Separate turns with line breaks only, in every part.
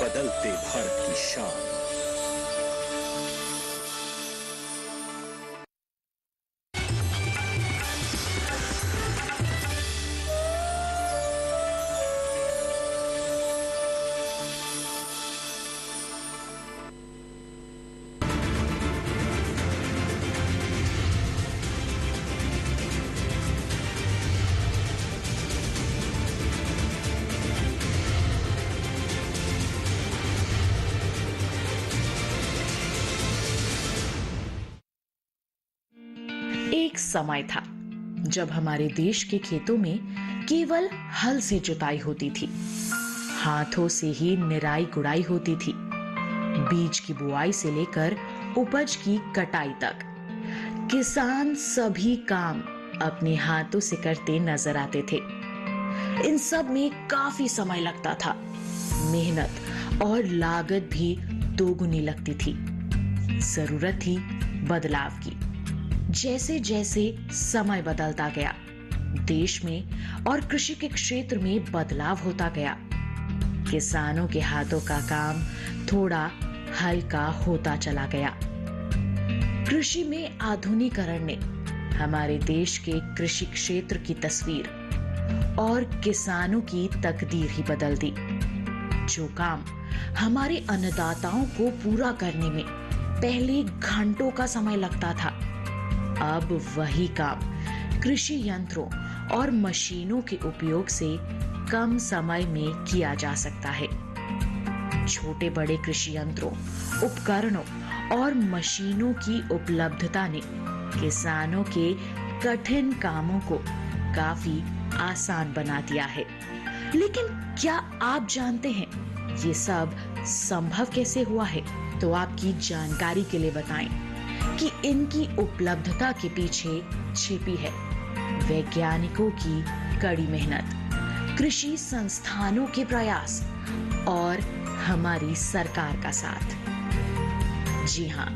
बदलते भारत की शान।
एक समय था जब हमारे देश के खेतों में केवल हल से जुताई होती थी। हाथों से ही निराई गुड़ाई होती थी। बीज की बुआई से लेकर उपज की कटाई तक किसान सभी काम अपने हाथों से करते नजर आते थे। इन सब में काफी समय लगता था। मेहनत और लागत भी दोगुनी लगती थी। जरूरत थी बदलाव की। जैसे जैसे समय बदलता गया, देश में और कृषि के क्षेत्र में बदलाव होता गया। किसानों के हाथों का काम थोड़ा हल्का होता चला गया। कृषि में आधुनिकीकरण ने हमारे देश के कृषि क्षेत्र की तस्वीर और किसानों की तकदीर ही बदल दी। जो काम हमारे अन्नदाताओं को पूरा करने में पहले घंटों का समय लगता था, अब वही काम कृषि यंत्रों और मशीनों के उपयोग से कम समय में किया जा सकता है। छोटे बड़े कृषि यंत्रों, उपकरणों और मशीनों की उपलब्धता ने किसानों के कठिन कामों को काफी आसान बना दिया है। लेकिन क्या आप जानते हैं ये सब संभव कैसे हुआ है? तो आपकी जानकारी के लिए बताएं कि इनकी उपलब्धता के पीछे छिपी है वैज्ञानिकों की कड़ी मेहनत, कृषि संस्थानों के प्रयास और हमारी सरकार का साथ। जी हाँ,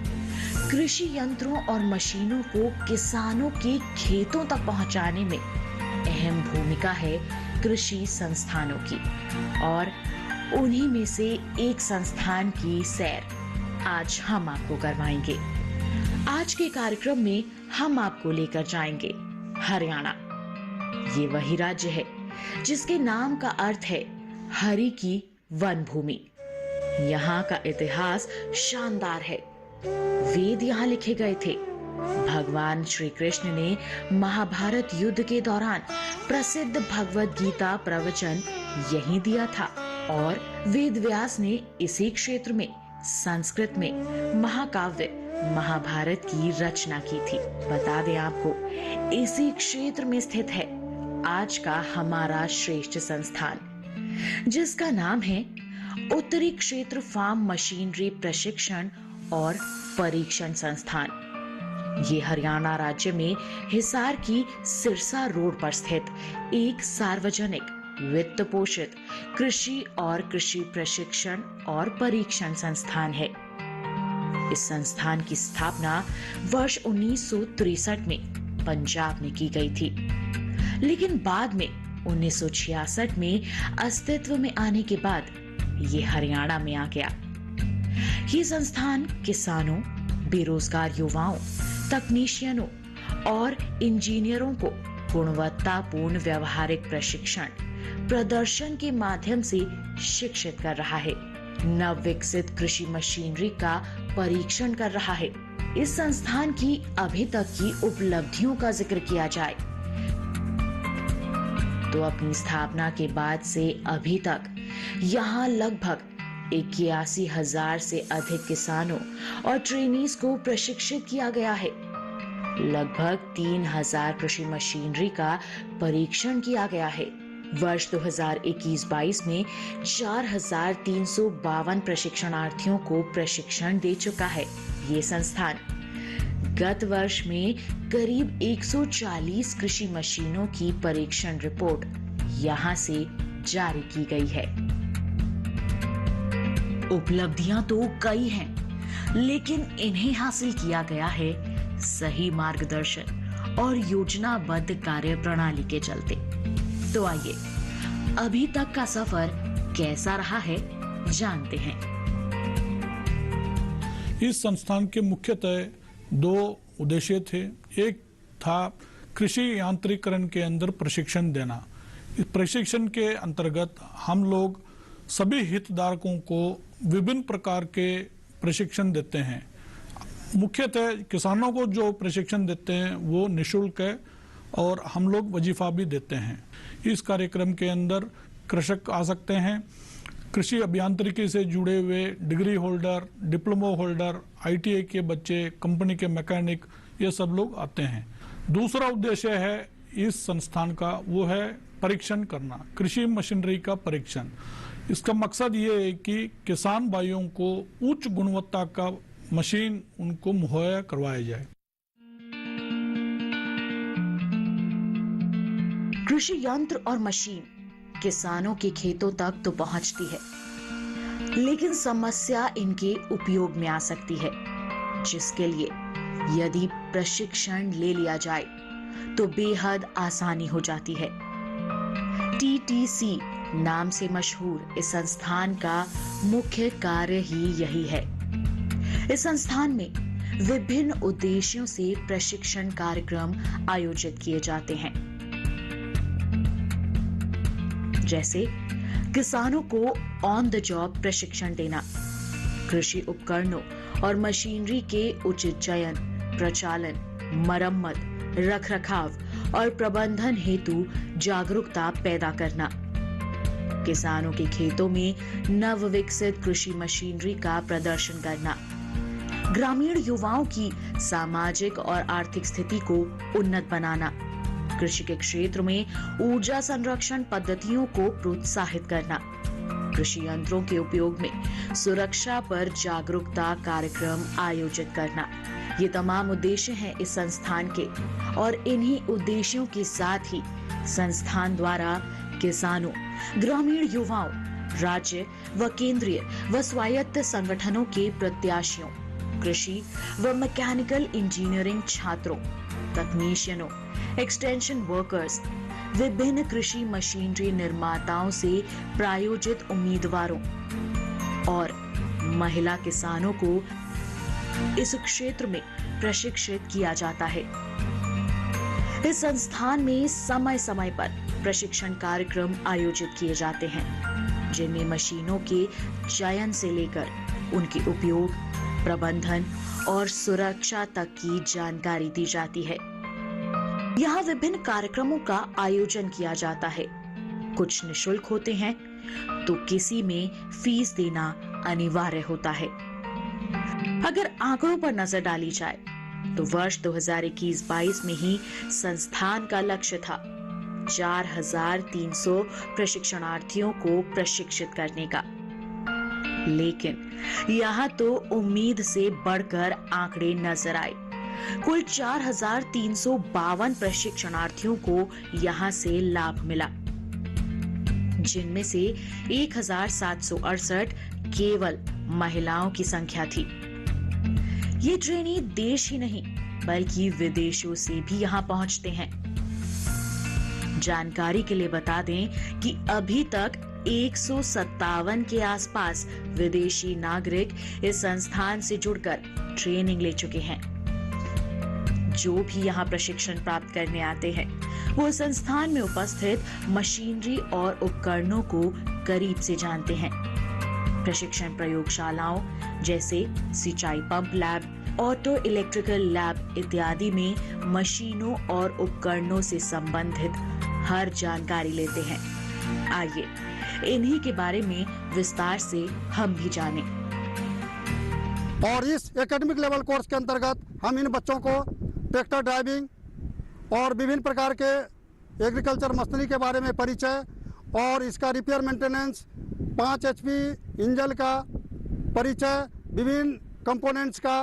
कृषि यंत्रों और मशीनों को किसानों के खेतों तक पहुंचाने में अहम भूमिका है कृषि संस्थानों की, और उन्हीं में से एक संस्थान की सैर आज हम आपको करवाएंगे। आज के कार्यक्रम में हम आपको लेकर जाएंगे हरियाणा। ये वही राज्य है जिसके नाम का अर्थ है हरि की वन भूमि। यहाँ का इतिहास शानदार है। वेद यहाँ लिखे गए थे। भगवान श्री कृष्ण ने महाभारत युद्ध के दौरान प्रसिद्ध भगवत गीता प्रवचन यहीं दिया था, और वेद व्यास ने इसी क्षेत्र में संस्कृत में महाकाव्य महाभारत की रचना की थी। बता दें आपको, इसी क्षेत्र में स्थित है आज का हमारा श्रेष्ठ संस्थान, जिसका नाम है उत्तरी क्षेत्र फार्म मशीनरी प्रशिक्षण और परीक्षण संस्थान। ये हरियाणा राज्य में हिसार की सिरसा रोड पर स्थित एक सार्वजनिक वित्त पोषित कृषि और कृषि प्रशिक्षण और परीक्षण संस्थान है। इस संस्थान की स्थापना वर्ष 1963 में पंजाब में की गई थी, लेकिन बाद में 1966 में अस्तित्व में आने के बाद ये हरियाणा में आ गया। ये संस्थान किसानों, बेरोजगार युवाओं, तकनीशियनों और इंजीनियरों को गुणवत्तापूर्ण व्यवहारिक प्रशिक्षण प्रदर्शन के माध्यम से शिक्षित कर रहा है। नव विकसित कृषि मशीनरी का परीक्षण कर रहा है। इस संस्थान की अभी तक की उपलब्धियों का जिक्र किया जाए तो अपनी स्थापना के बाद से अभी तक यहाँ लगभग 81,000 से अधिक किसानों और ट्रेनीज को प्रशिक्षित किया गया है। लगभग 3,000 कृषि मशीनरी का परीक्षण किया गया है। वर्ष 2021-22 में 4,352 प्रशिक्षणार्थियों को प्रशिक्षण दे चुका है ये संस्थान। गत वर्ष में करीब 140 कृषि मशीनों की परीक्षण रिपोर्ट यहां से जारी की गई है। उपलब्धियां तो कई हैं, लेकिन इन्हें हासिल किया गया है सही मार्गदर्शन और योजनाबद्ध कार्य प्रणाली के चलते। तो आइए, अभी तक का सफर कैसा रहा है जानते हैं।
इस संस्थान के मुख्यतः दो उद्देश्य थे। एक था कृषि यांत्रिकरण के अंदर प्रशिक्षण देना। इस प्रशिक्षण के अंतर्गत हम लोग सभी हितधारकों को विभिन्न प्रकार के प्रशिक्षण देते हैं। मुख्यतः किसानों को जो प्रशिक्षण देते हैं वो निःशुल्क है और हम लोग वजीफा भी देते हैं। इस कार्यक्रम के अंदर कृषक आ सकते हैं, कृषि अभियांत्रिकी से जुड़े हुए degree holder, diploma holder, ITI के बच्चे, कंपनी के मैकेनिक, ये सब लोग आते हैं। दूसरा उद्देश्य है इस संस्थान का, वो है परीक्षण करना, कृषि मशीनरी का परीक्षण। इसका मकसद ये है कि किसान भाइयों को उच्च गुणवत्ता का मशीन उनको मुहैया करवाया जाए।
कृषि यंत्र और मशीन किसानों के खेतों तक तो पहुंचती है, लेकिन समस्या इनके उपयोग में आ सकती है, जिसके लिए यदि प्रशिक्षण ले लिया जाए तो बेहद आसानी हो जाती है। TTC नाम से मशहूर इस संस्थान का मुख्य कार्य ही यही है। इस संस्थान में विभिन्न उद्देश्यों से प्रशिक्षण कार्यक्रम आयोजित किए जाते हैं, जैसे किसानों को ऑन द जॉब प्रशिक्षण देना, कृषि उपकरणों और मशीनरी के उचित चयन, प्रचालन, मरम्मत, रखरखाव और प्रबंधन हेतु जागरूकता पैदा करना, किसानों के खेतों में नवविकसित कृषि मशीनरी का प्रदर्शन करना, ग्रामीण युवाओं की सामाजिक और आर्थिक स्थिति को उन्नत बनाना, कृषि के क्षेत्र में ऊर्जा संरक्षण पद्धतियों को प्रोत्साहित करना, कृषि यंत्रों के उपयोग में सुरक्षा पर जागरूकता कार्यक्रम आयोजित करना। ये तमाम उद्देश्य हैं इस संस्थान के, और इन्हीं उद्देश्यों के साथ ही संस्थान द्वारा किसानों, ग्रामीण युवाओं, राज्य व केंद्रीय व स्वायत्त संगठनों के प्रत्याशियों, कृषि व मैकेनिकल इंजीनियरिंग छात्रों, तकनीशियनों, एक्सटेंशन वर्कर्स, विभिन्न कृषि मशीनरी निर्माताओं से प्रायोजित उम्मीदवारों और महिला किसानों को इस क्षेत्र में प्रशिक्षित किया जाता है। इस संस्थान में समय समय पर प्रशिक्षण कार्यक्रम आयोजित किए जाते हैं, जिनमें मशीनों के चयन से लेकर उनके उपयोग, प्रबंधन और सुरक्षा तक की जानकारी दी जाती है। यहाँ विभिन्न कार्यक्रमों का आयोजन किया जाता है। कुछ निःशुल्क होते हैं तो किसी में फीस देना अनिवार्य होता है। अगर आंकड़ों पर नजर डाली जाए तो वर्ष 2021-22 में ही संस्थान का लक्ष्य था 4300 प्रशिक्षणार्थियों को प्रशिक्षित करने का, लेकिन यहाँ तो उम्मीद से बढ़कर आंकड़े नजर आए। कुल 4352 प्रशिक्षणार्थियों को यहाँ से लाभ मिला, जिनमें से 1768 केवल महिलाओं की संख्या थी। ये ट्रेनी देश ही नहीं बल्कि विदेशों से भी यहाँ पहुंचते हैं। जानकारी के लिए बता दें कि अभी तक 157 के आसपास विदेशी नागरिक इस संस्थान से जुड़कर ट्रेनिंग ले चुके हैं। जो भी यहाँ प्रशिक्षण प्राप्त करने आते हैं वो संस्थान में उपस्थित मशीनरी और उपकरणों को करीब से जानते हैं। प्रशिक्षण प्रयोगशालाओं जैसे सिंचाई pump lab, auto electrical lab इत्यादि में मशीनों और उपकरणों से संबंधित हर जानकारी लेते हैं। आइए इन्हीं के बारे में विस्तार से हम भी जानें।
और इस एकेडमिक लेवल कोर्स के अंतर्गत हम इन बच्चों को ट्रैक्टर ड्राइविंग और विभिन्न प्रकार के एग्रीकल्चर मशीनरी के बारे में परिचय और इसका रिपेयर मेंटेनेंस, 5 HP इंजन का परिचय, विभिन्न कंपोनेंट्स का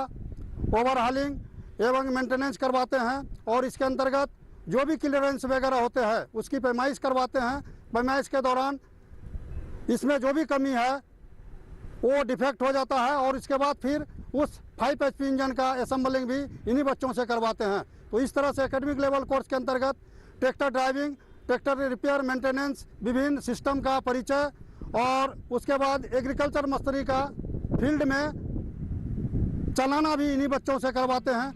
ओवरहालिंग एवं मेंटेनेंस करवाते हैं। और इसके अंतर्गत जो भी क्लियरेंस वगैरह होते हैं उसकी पैमाइश करवाते हैं। पैमाइश के दौरान इसमें जो भी कमी है वो डिफेक्ट हो जाता है और इसके बाद फिर उस 5 HP इंजन का असेंबलिंग भी इन्हीं बच्चों से करवाते हैं। तो इस तरह से एकेडमिक लेवल कोर्स के अंतर्गत tractor driving, tractor repair maintenance, विभिन्न सिस्टम का परिचय और उसके बाद एग्रीकल्चर मशीनरी का फील्ड में चलाना भी इन्हीं बच्चों से करवाते हैं।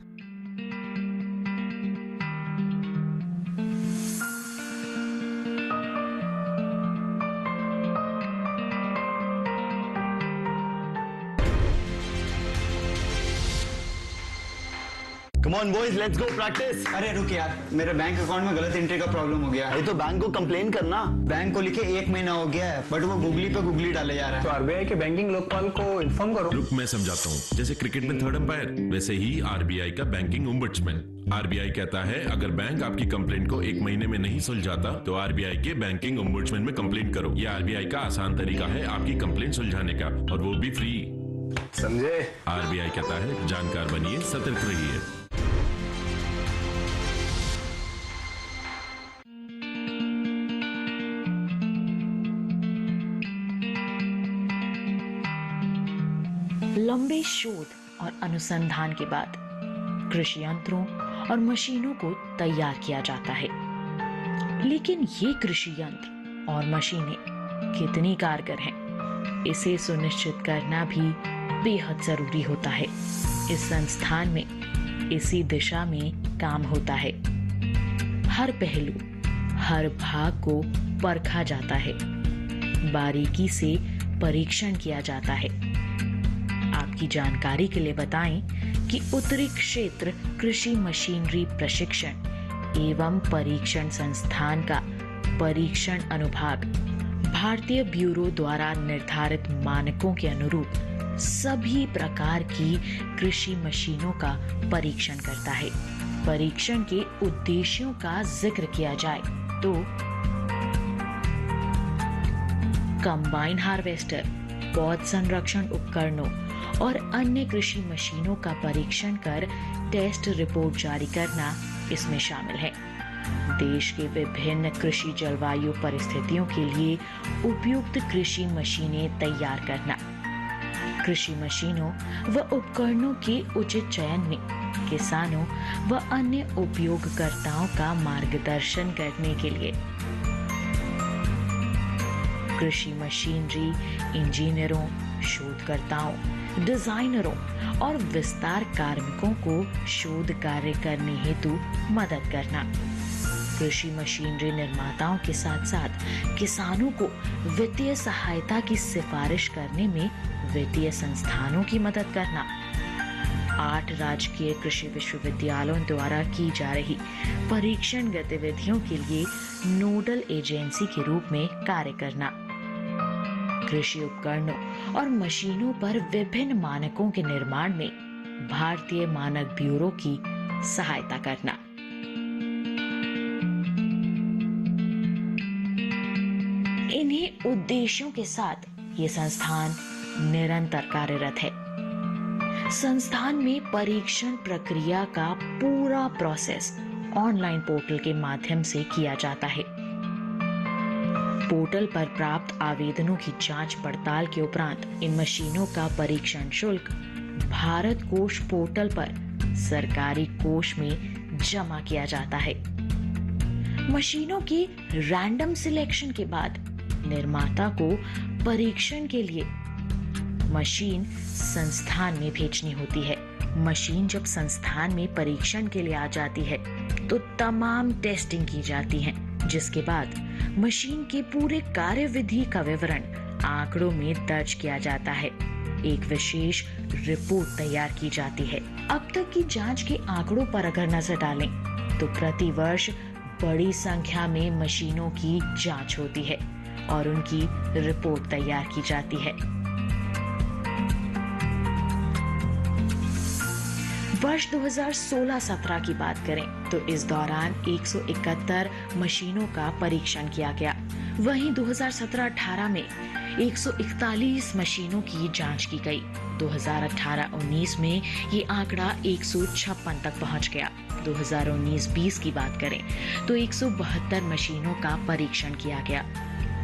Come on boys, let's go practice.
अरे रुक यार, मेरे बैंक अकाउंट में गलत एंट्री का प्रॉब्लम हो गया है।
अरे तो बैंक को कंप्लेन करना।
बैंक को लिखे 1 महीना हो गया है, बट वो गूगली पे गूगली डाले जा रहा
तो
है।
आरबीआई के बैंकिंग लोकपाल को इन्फॉर्म करो।
रुक मैं समझाता हूँ। जैसे क्रिकेट में थर्ड अंपायर, वैसे ही आरबीआई का बैंकिंग ओम्बड्समैन। आरबीआई कहता है अगर बैंक आपकी कंप्लेंट को 1 महीने में नहीं सुलझाता तो आरबीआई के बैंकिंग ओम्बड्समैन में कंप्लेंट करो। यह आरबीआई का आसान तरीका है आपकी कंप्लेंट सुलझाने का, और वो भी फ्री।
समझे?
आरबीआई कहता है जानकार बनिए, सतर्क रहिए।
लंबे शोध और अनुसंधान के बाद कृषि यंत्रों और मशीनों को तैयार किया जाता है, लेकिन ये कृषि यंत्र और मशीनें कितनी कारगर हैं, इसे सुनिश्चित करना भी बेहद जरूरी होता है। इस संस्थान में इसी दिशा में काम होता है। हर पहलू, हर भाग को परखा जाता है, बारीकी से परीक्षण किया जाता है। आपकी जानकारी के लिए बताएं कि उत्तरी क्षेत्र कृषि मशीनरी प्रशिक्षण एवं परीक्षण संस्थान का परीक्षण अनुभाग भारतीय ब्यूरो द्वारा निर्धारित मानकों के अनुरूप सभी प्रकार की कृषि मशीनों का परीक्षण करता है। परीक्षण के उद्देश्यों का जिक्र किया जाए तो कंबाइन हार्वेस्टर, पौध संरक्षण उपकरणों और अन्य कृषि मशीनों का परीक्षण कर टेस्ट रिपोर्ट जारी करना इसमें शामिल है। देश के विभिन्न कृषि जलवायु परिस्थितियों के लिए उपयुक्त कृषि मशीनें तैयार करना, कृषि मशीनों व उपकरणों के उचित चयन में किसानों व अन्य उपयोगकर्ताओं का मार्गदर्शन करने के लिए कृषि मशीनरी इंजीनियरों, शोधकर्ताओं, डिजाइनरों और विस्तार कार्मिकों को शोध कार्य करने हेतु मदद करना, कृषि मशीनरी निर्माताओं के साथ साथ किसानों को वित्तीय सहायता की सिफारिश करने में वित्तीय संस्थानों की मदद करना, 8 राजकीय कृषि विश्वविद्यालयों द्वारा की जा रही परीक्षण गतिविधियों के लिए नोडल एजेंसी के रूप में कार्य करना, कृषि उपकरणों और मशीनों पर विभिन्न मानकों के निर्माण में भारतीय मानक ब्यूरो की सहायता करना। इन्हीं उद्देश्यों के साथ ये संस्थान निरंतर कार्यरत है। संस्थान में परीक्षण प्रक्रिया का पूरा प्रोसेस ऑनलाइन पोर्टल के माध्यम से किया जाता है। पोर्टल पर प्राप्त आवेदनों की जांच पड़ताल के उपरांत इन मशीनों का परीक्षण शुल्क भारत कोष पोर्टल पर सरकारी कोष में जमा किया जाता है। मशीनों की रैंडम सिलेक्शन के बाद निर्माता को परीक्षण के लिए मशीन संस्थान में भेजनी होती है। मशीन जब संस्थान में परीक्षण के लिए आ जाती है तो तमाम टेस्टिंग की जाती है, जिसके बाद मशीन के पूरे कार्यविधि का विवरण आंकड़ों में दर्ज किया जाता है। एक विशेष रिपोर्ट तैयार की जाती है। अब तक की जांच के आंकड़ों पर अगर नजर डालें तो प्रति वर्ष बड़ी संख्या में मशीनों की जांच होती है और उनकी रिपोर्ट तैयार की जाती है। वर्ष 2016-17 की बात करें तो इस दौरान 171 मशीनों का परीक्षण किया गया। वहीं 2017-18 में 141 मशीनों की जांच की गई। 2018-19 में ये आंकड़ा 156 तक पहुंच गया। 2019-20 की बात करें तो 172 मशीनों का परीक्षण किया गया।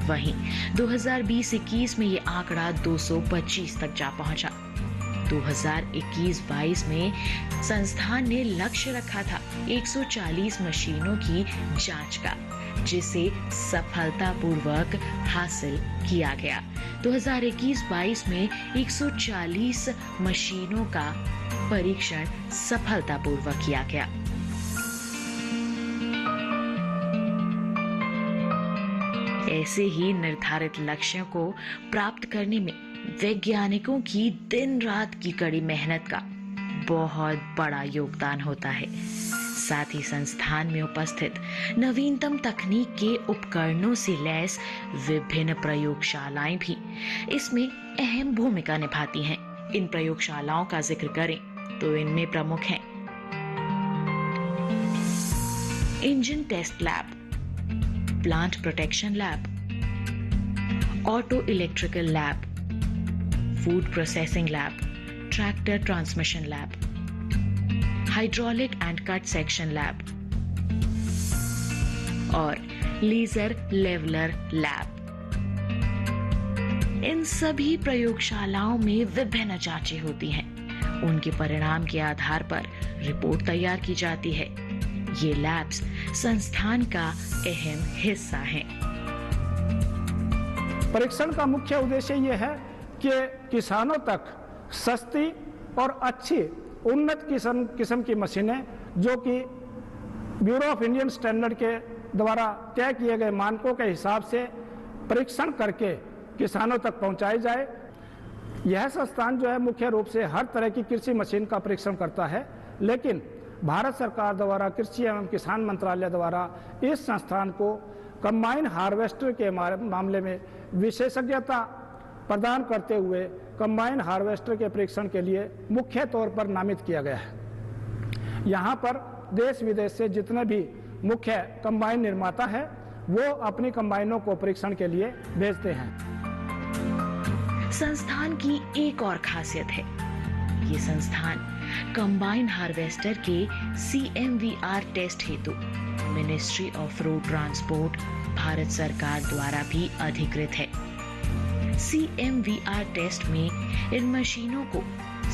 वहीं 2020-21 में ये आंकड़ा 225 तक जा पहुंचा। 2021-22 में संस्थान ने लक्ष्य रखा था 140 मशीनों की जांच का, जिसे सफलतापूर्वक हासिल किया गया। 2021-22 में 140 मशीनों का परीक्षण सफलतापूर्वक किया गया। ऐसे ही निर्धारित लक्ष्यों को प्राप्त करने में वैज्ञानिकों की दिन रात की कड़ी मेहनत का बहुत बड़ा योगदान होता है। साथ ही संस्थान में उपस्थित नवीनतम तकनीक के उपकरणों से लैस विभिन्न प्रयोगशालाएं भी इसमें अहम भूमिका निभाती हैं। इन प्रयोगशालाओं का जिक्र करें तो इनमें प्रमुख हैं engine test lab, plant protection lab, auto electrical lab, food processing lab, tractor transmission lab, hydraulic and cut section lab और लेजर लेवलर लैब। इन सभी प्रयोगशालाओं में विभिन्न जांचें होती हैं। उनके परिणाम के आधार पर रिपोर्ट तैयार की जाती है। ये लैब्स संस्थान का अहम हिस्सा हैं।
परीक्षण का मुख्य उद्देश्य यह है कि किसानों तक सस्ती और अच्छी उन्नत किस्म की मशीनें जो कि ब्यूरो ऑफ इंडियन स्टैंडर्ड के द्वारा तय किए गए मानकों के हिसाब से परीक्षण करके किसानों तक पहुंचाई जाए। यह संस्थान जो है मुख्य रूप से हर तरह की कृषि मशीन का परीक्षण करता है, लेकिन भारत सरकार द्वारा कृषि एवं किसान मंत्रालय द्वारा इस संस्थान को कंबाइन हार्वेस्टर के मामले में विशेषज्ञता प्रदान करते हुए कंबाइन हार्वेस्टर के परीक्षण के लिए मुख्य तौर पर नामित किया गया है। यहाँ पर देश विदेश से जितने भी मुख्य कंबाइन निर्माता है वो अपनी कंबाइनों को परीक्षण के लिए भेजते हैं।
संस्थान की एक और खासियत है, ये संस्थान कंबाइन हार्वेस्टर के CMVR टेस्ट हेतु ministry of road transport Bharat सरकार द्वारा भी अधिकृत है। CMVR टेस्ट में इन मशीनों को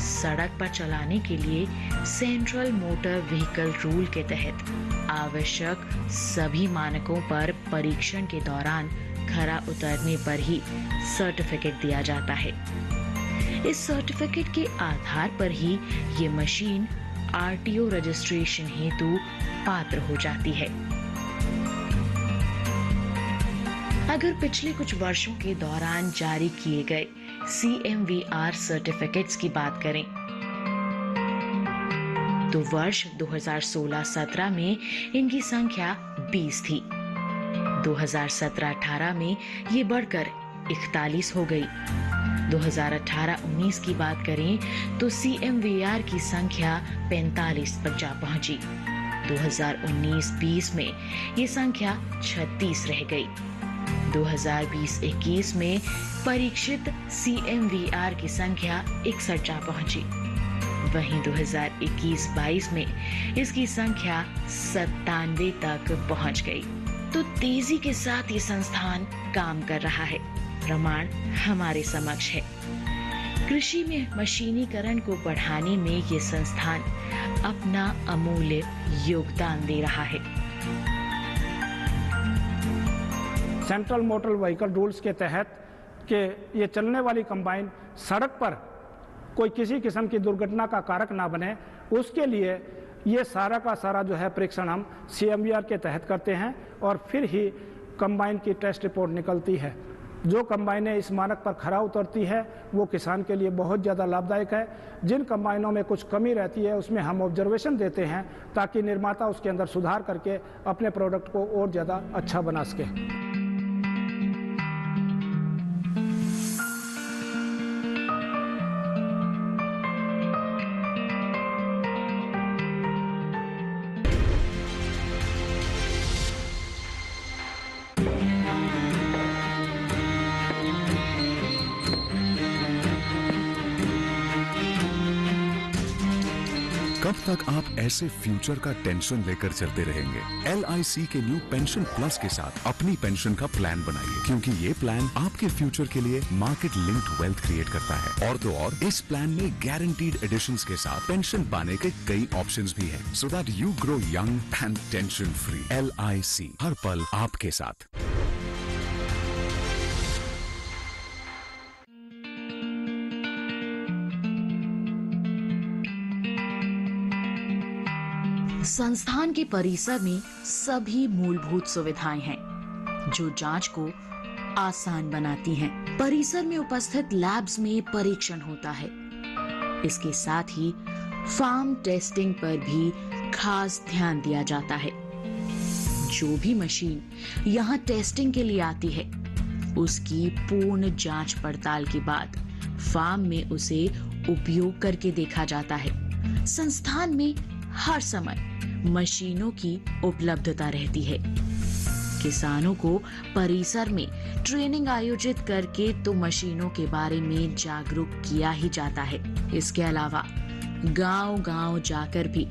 सड़क पर चलाने के लिए सेंट्रल मोटर व्हीकल रूल के तहत आवश्यक सभी मानकों पर परीक्षण के दौरान खरा उतरने पर ही सर्टिफिकेट दिया जाता है। इस सर्टिफिकेट के आधार पर ही ये मशीन RTO रजिस्ट्रेशन हेतु पात्र हो जाती है। अगर पिछले कुछ वर्षों के दौरान जारी किए गए CMVR सर्टिफिकेट्स की बात करें तो वर्ष 2016-17 में इनकी संख्या 20 थी। 2017-18 में ये बढ़कर 41 हो गई। 2018-19 की बात करें तो CMVR की संख्या 45 तक जा पहुंची। 2019-20 में ये संख्या 36 रह गई। 2020-21 में परीक्षित CMVR की संख्या 61 जा पहुंची। वहीं 2021-22 में इसकी संख्या 97 तक पहुंच गई। तो तेजी के साथ ये संस्थान काम कर रहा है। प्रमाण हमारे समक्ष है। कृषि में मशीनीकरण को बढ़ाने में ये संस्थान अपना अमूल्य योगदान दे रहा है।
सेंट्रल मोटर व्हीकल रूल्स के तहत कि ये चलने वाली कंबाइन सड़क पर कोई किसी किस्म की दुर्घटना का कारक ना बने, उसके लिए ये सारा का सारा जो है परीक्षण हम CMVR के तहत करते हैं और फिर ही कंबाइन की टेस्ट रिपोर्ट निकलती है। जो कंबाइनें इस मानक पर खरा उतरती है वो किसान के लिए बहुत ज़्यादा लाभदायक है। जिन कंबाइनों में कुछ कमी रहती है उसमें हम ऑब्जर्वेशन देते हैं ताकि निर्माता उसके अंदर सुधार करके अपने प्रोडक्ट को और ज़्यादा अच्छा बना सके।
कब तक आप ऐसे फ्यूचर का टेंशन लेकर चलते रहेंगे? LIC के न्यू पेंशन प्लस के साथ अपनी पेंशन का प्लान बनाइए, क्योंकि ये प्लान आपके फ्यूचर के लिए मार्केट लिंक्ड वेल्थ क्रिएट करता है। और तो और इस प्लान में गारंटीड एडिशंस के साथ पेंशन पाने के कई ऑप्शंस भी हैं, so that you grow young and tension free. LIC, हर पल आपके साथ।
संस्थान के परिसर में सभी मूलभूत सुविधाएं हैं जो जांच को आसान बनाती हैं। परिसर में उपस्थित लैब्स में परीक्षण होता है। इसके साथ ही फार्म टेस्टिंग पर भी खास ध्यान दिया जाता है। जो भी मशीन यहाँ टेस्टिंग के लिए आती है, उसकी पूर्ण जांच पड़ताल के बाद फार्म में उसे उपयोग करके देखा जाता है। संस्थान में हर समय मशीनों की उपलब्धता रहती है। किसानों को परिसर में ट्रेनिंग आयोजित करके तो मशीनों के बारे में जागरूक किया ही जाता है। इसके अलावा गांव-गांव जाकर भी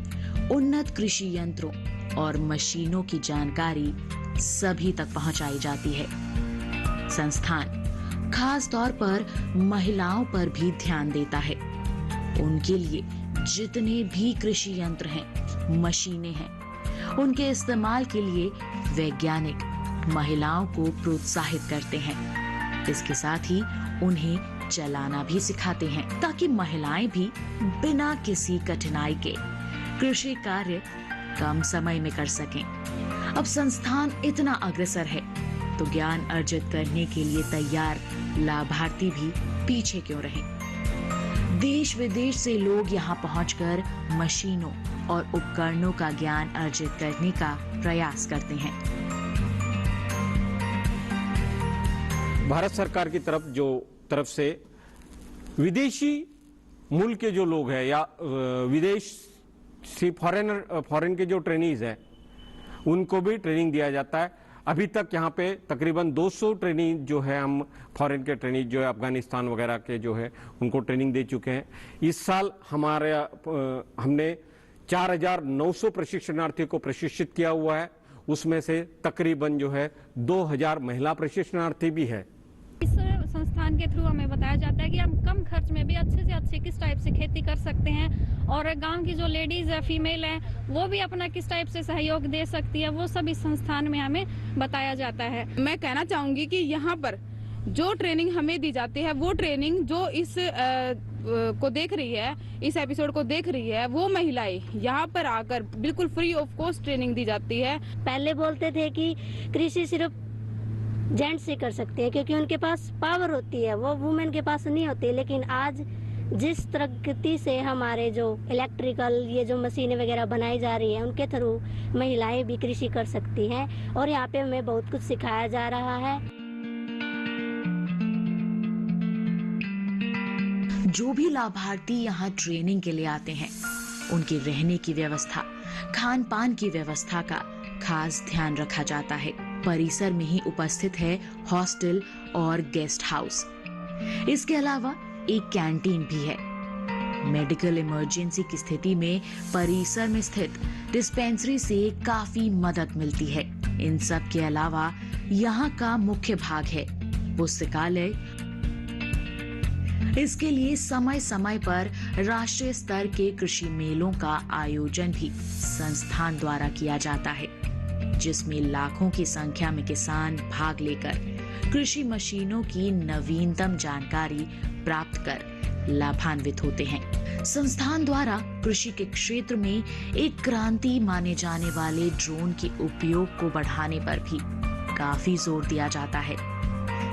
उन्नत कृषि यंत्रों और मशीनों की जानकारी सभी तक पहुंचाई जाती है। संस्थान खास तौर पर महिलाओं पर भी ध्यान देता है। उनके लिए जितने भी कृषि यंत्र हैं, मशीनें हैं, उनके इस्तेमाल के लिए वैज्ञानिक महिलाओं को प्रोत्साहित करते हैं। इसके साथ ही उन्हें चलाना भी सिखाते हैं, ताकि महिलाएं भी बिना किसी कठिनाई के कृषि कार्य कम समय में कर सकें। अब संस्थान इतना अग्रसर है तो ज्ञान अर्जित करने के लिए तैयार लाभार्थी भी पीछे क्यों रहें? देश विदेश से लोग यहाँ पहुंचकर मशीनों और उपकरणों का ज्ञान अर्जित करने का प्रयास करते हैं।
भारत सरकार की तरफ से विदेशी मूल के जो लोग हैं या विदेश से फॉरेन के जो ट्रेनीज हैं, उनको भी ट्रेनिंग दिया जाता है। अभी तक यहाँ पे तकरीबन 200 ट्रेनिंग जो है, हम फॉरेन के ट्रेनिंग जो है अफगानिस्तान वगैरह के जो है उनको ट्रेनिंग दे चुके हैं। इस साल हमने 4,900 प्रशिक्षणार्थियों को प्रशिक्षित किया हुआ है। उसमें से तकरीबन जो है 2,000 महिला प्रशिक्षणार्थी भी है।
इस संस्थान के थ्रू हमें बताया जाता है कि हम कम खर्च में भी अच्छे से अच्छे किस टाइप से खेती कर सकते हैं, और गांव की जो लेडीज है, फीमेल है, वो भी अपना किस टाइप से सहयोग दे सकती है, वो सब इस संस्थान में हमें बताया जाता है।
मैं कहना चाहूंगी कि यहाँ पर जो ट्रेनिंग हमें दी जाती है, वो ट्रेनिंग जो इस को देख रही है, इस एपिसोड को देख रही है, वो महिलाएं यहाँ पर आकर बिल्कुल फ्री ऑफ कॉस्ट ट्रेनिंग दी जाती है।
पहले बोलते थे कि कृषि सिर्फ जेंट्स ही कर सकते हैं क्योंकि उनके पास पावर होती है, वो वुमेन के पास नहीं होती। लेकिन आज जिस प्रगति से हमारे जो इलेक्ट्रिकल ये जो मशीनें वगैरह बनाई जा रही हैं, उनके थ्रू महिलाएं भी कृषि कर सकती हैं, और यहाँ पे हमें बहुत कुछ सिखाया जा रहा है।
जो भी लाभार्थी यहाँ ट्रेनिंग के लिए आते हैं, उनके रहने की व्यवस्था, खान पान की व्यवस्था का खास ध्यान रखा जाता है। परिसर में ही उपस्थित है हॉस्टल और गेस्ट हाउस। इसके अलावा एक कैंटीन भी है। मेडिकल इमरजेंसी की स्थिति में परिसर में स्थित डिस्पेंसरी से काफी मदद मिलती है। इन सब के अलावा यहाँ का मुख्य भाग है पुस्तकालय। इसके लिए समय समय पर राष्ट्रीय स्तर के कृषि मेलों का आयोजन भी संस्थान द्वारा किया जाता है, जिसमें लाखों की संख्या में किसान भाग लेकर कृषि मशीनों की नवीनतम जानकारी प्राप्त कर लाभान्वित होते हैं। संस्थान द्वारा कृषि के क्षेत्र में एक क्रांति माने जाने वाले ड्रोन के उपयोग को बढ़ाने पर भी काफी जोर दिया जाता है।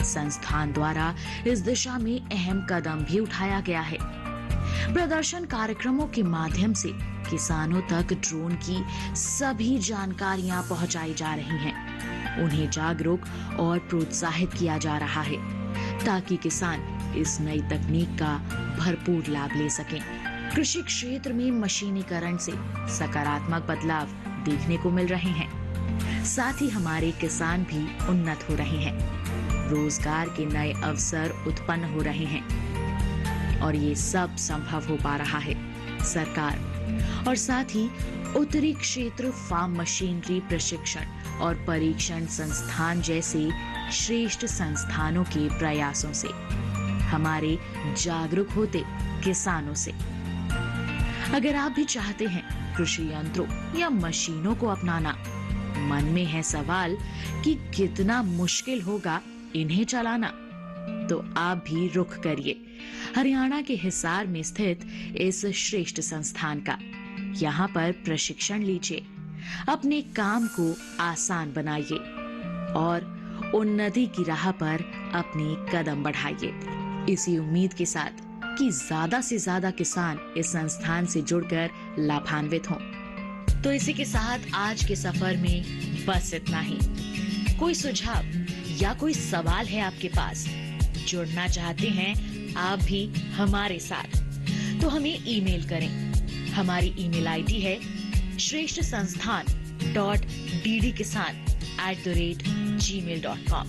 संस्थान द्वारा इस दिशा में अहम कदम भी उठाया गया है। प्रदर्शन कार्यक्रमों के माध्यम से किसानों तक ड्रोन की सभी जानकारियां पहुंचाई जा रही हैं। उन्हें जागरूक और प्रोत्साहित किया जा रहा है ताकि किसान इस नई तकनीक का भरपूर लाभ ले सकें। कृषि क्षेत्र में मशीनीकरण से सकारात्मक बदलाव देखने को मिल रहे हैं। साथ ही हमारे किसान भी उन्नत हो रहे हैं, रोजगार के नए अवसर उत्पन्न हो रहे हैं, और ये सब संभव हो पा रहा है सरकार और साथ ही उत्तरी क्षेत्र फार्म मशीनरी प्रशिक्षण और परीक्षण संस्थान जैसे श्रेष्ठ संस्थानों के प्रयासों से, हमारे जागरूक होते किसानों से। अगर आप भी चाहते हैं कृषि यंत्रों या मशीनों को अपनाना, मन में है सवाल कि कितना मुश्किल होगा इन्हें चलाना, तो आप भी रुख करिए हरियाणा के हिसार में स्थित इस श्रेष्ठ संस्थान का। यहाँ पर प्रशिक्षण लीजिए, अपने काम को आसान बनाइए और उन्नति की राह पर अपने कदम बढ़ाइए। इसी उम्मीद के साथ कि ज्यादा से ज्यादा किसान इस संस्थान से जुड़कर लाभान्वित हों। तो इसी के साथ आज के सफर में बस इतना ही। कोई सुझाव या कोई सवाल है आपके पास, जुड़ना चाहते हैं आप भी हमारे साथ, तो हमें ईमेल करें। हमारी ईमेल आईडी है shreshthasansthan.ddkisan@gmail.com।